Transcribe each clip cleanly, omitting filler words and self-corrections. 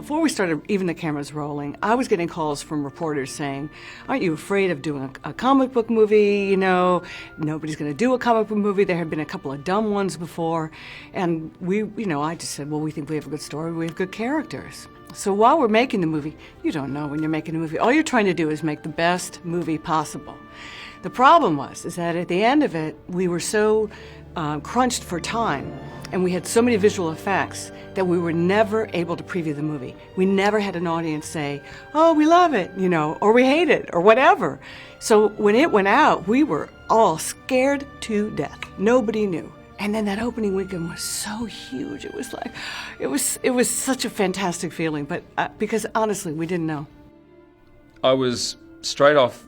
Before we started, even the cameras rolling, I was getting calls from reporters saying, aren't you afraid of doing a comic book movie? You know, nobody's going to do a comic book movie. There had been a couple of dumb ones before. And I just said, well, we think we have a good story. We have good characters. So while we're making the movie, you don't know when you're making a movie. All you're trying to do is make the best movie possible. The problem is that at the end of it, we were so crunched for time, and we had so many visual effects that we were never able to preview the movie. We never had an audience say, oh, we love it, or we hate it, or whatever. So when it went out, we were all scared to death. Nobody knew. And then that opening weekend was so huge. It was like, it was such a fantastic feeling, but because honestly, we didn't know. I was straight off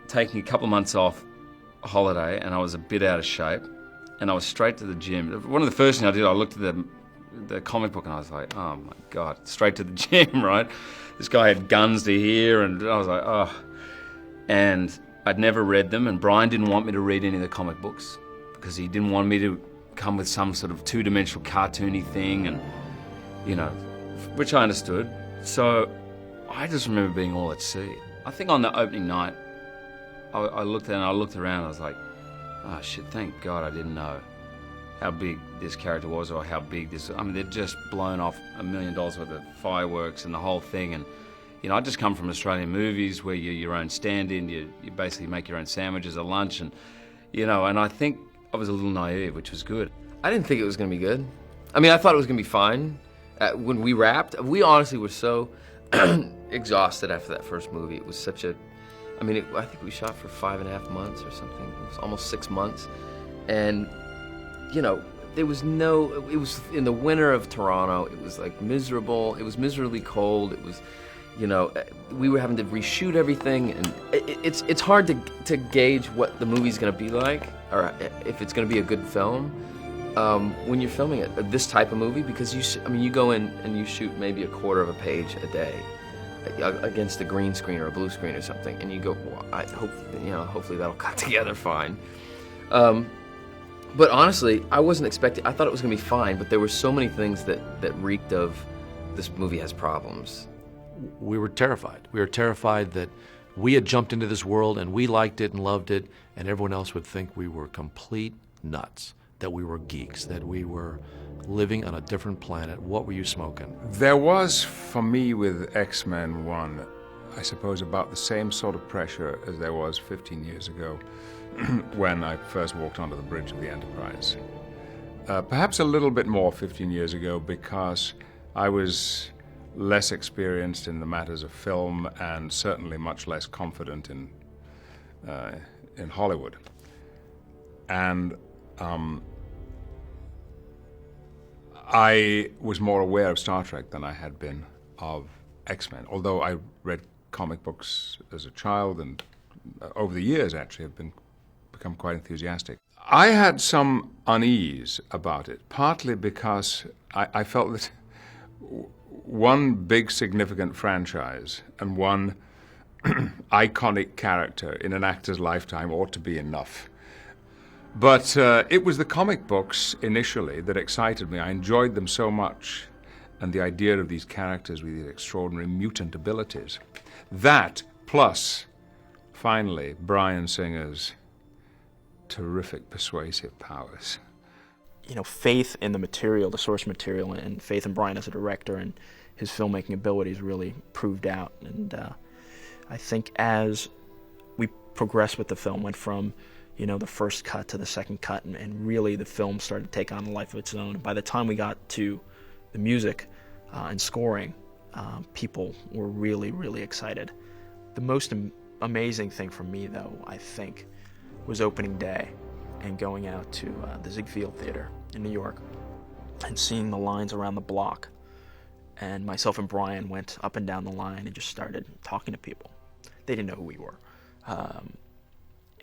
taking a couple of months off holiday, and I was a bit out of shape, and I was straight to the gym. One of the first things I did, I looked at the comic book, and I was like, oh my God, straight to the gym, right? This guy had guns to here, and I was like, oh. And I'd never read them, and Bryan didn't want me to read any of the comic books because he didn't want me to come with some sort of two-dimensional cartoony thing, and which I understood. So I just remember being all at sea. I think on the opening night, I looked around, I was like, oh shit, thank God I didn't know how big this character was, or how big this, they'd just blown off $1 million worth of fireworks and the whole thing. And I just come from Australian movies where you're your own stand-in, you basically make your own sandwiches at lunch, and I think I was a little naive, which was good. I didn't think it was going to be good. I thought it was going to be fine. When we wrapped, we honestly were so exhausted after that first movie. It was such a, I think we shot for 5.5 months or something. It was almost 6 months. And, it was in the winter of Toronto. It was like miserable. It was miserably cold. It was, we were having to reshoot everything. And it's hard to gauge what the movie's going to be like, or if it's going to be a good film, when you're filming it, this type of movie, because you go in and you shoot maybe a quarter of a page a day against a green screen or a blue screen or something, and you go, well, hopefully that'll cut together fine. But honestly, I wasn't expecting. I thought it was going to be fine, but there were so many things that reeked of this movie has problems. We were terrified. We were terrified that we had jumped into this world and we liked it and loved it, and everyone else would think we were complete nuts, that we were geeks, that we were living on a different planet. What were you smoking? There was, for me, with X-Men 1, I suppose about the same sort of pressure as there was 15 years ago when I first walked onto the bridge of the Enterprise. Perhaps a little bit more 15 years ago because I was less experienced in the matters of film and certainly much less confident in Hollywood. And I was more aware of Star Trek than I had been of X-Men, although I read comic books as a child and over the years actually have become quite enthusiastic. I had some unease about it, partly because I felt that one big significant franchise and one iconic character in an actor's lifetime ought to be enough. But it was the comic books initially that excited me. I enjoyed them so much, and the idea of these characters with these extraordinary mutant abilities. That, plus, finally, Bryan Singer's terrific persuasive powers. Faith in the material, the source material, and faith in Bryan as a director and his filmmaking abilities really proved out. And I think as we progressed with the film, went from the first cut to the second cut, and really the film started to take on a life of its own. By the time we got to the music and scoring, people were really, really excited. The most amazing thing for me, though, I think, was opening day and going out to the Ziegfeld Theater in New York and seeing the lines around the block. And myself and Bryan went up and down the line and just started talking to people. They didn't know who we were.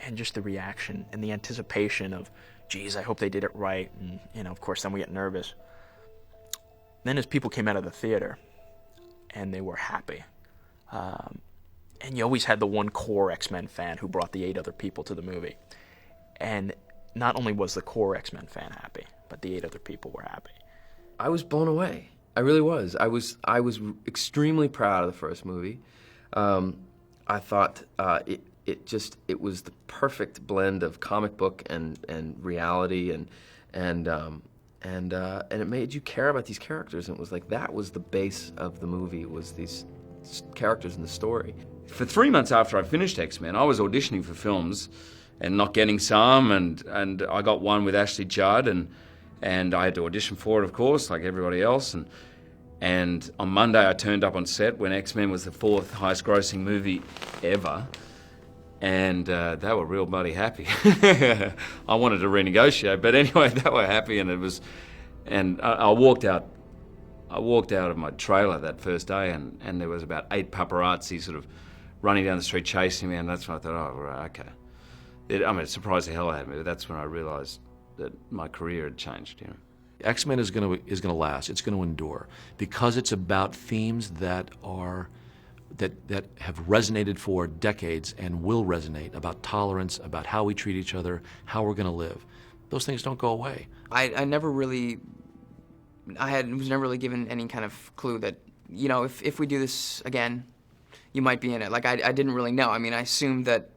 And just the reaction and the anticipation of, geez, I hope they did it right. And, of course, then we get nervous. Then as people came out of the theater and they were happy, and you always had the one core X-Men fan who brought the 8 other people to the movie. And not only was the core X-Men fan happy, but the 8 other people were happy. I was blown away. I really was. I was extremely proud of the first movie. I thought it was the perfect blend of comic book and reality, and it made you care about these characters. And it was like that was the base of the movie, was these characters in the story. For 3 months after I finished X-Men, I was auditioning for films and not getting some, and I got one with Ashley Judd, and I had to audition for it, of course, like everybody else. And on Monday, I turned up on set when X-Men was the 4th highest grossing movie ever, and they were real bloody happy. I wanted to renegotiate, but anyway, they were happy, and I walked out of my trailer that first day, and there was about 8 paparazzi sort of running down the street chasing me, and that's when I thought, oh, right, okay. It surprised the hell out of me, but that's when I realized that my career had changed, you know. X-Men is going to last. It's going to endure because it's about themes that have resonated for decades and will resonate, about tolerance, about how we treat each other, how we're going to live. Those things don't go away. I never really, was never really given any kind of clue that, you know, if we do this again, you might be in it. Like, I didn't really know. I mean, I assumed that,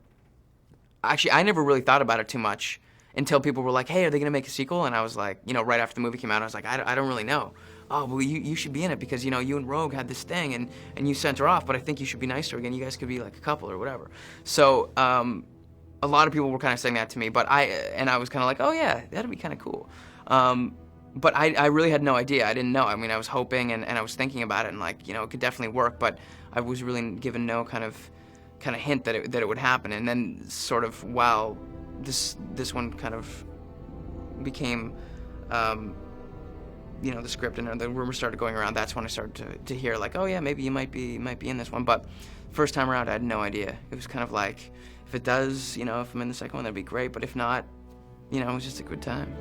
actually, I never really thought about it too much until people were like, hey, are they going to make a sequel? And I was like, you know, right after the movie came out, I was like, I don't really know. Oh, well, you should be in it because, you know, you and Rogue had this thing and you sent her off, but I think you should be nice to her again. You guys could be like a couple or whatever. So a lot of people were kind of saying that to me, but I was kind of like, oh yeah, that'd be kind of cool. But I really had no idea. I didn't know. I mean, I was hoping and I was thinking about it, and like, you know, it could definitely work, but I was really given no kind of hint that it would happen. And then sort of while this one kind of became, you know, the script and the rumors started going around, that's when I started to hear like, oh yeah, maybe you might be in this one. But first time around, I had no idea. It was kind of like, if it does, you know, if I'm in the second one, that'd be great. But if not, you know, it was just a good time.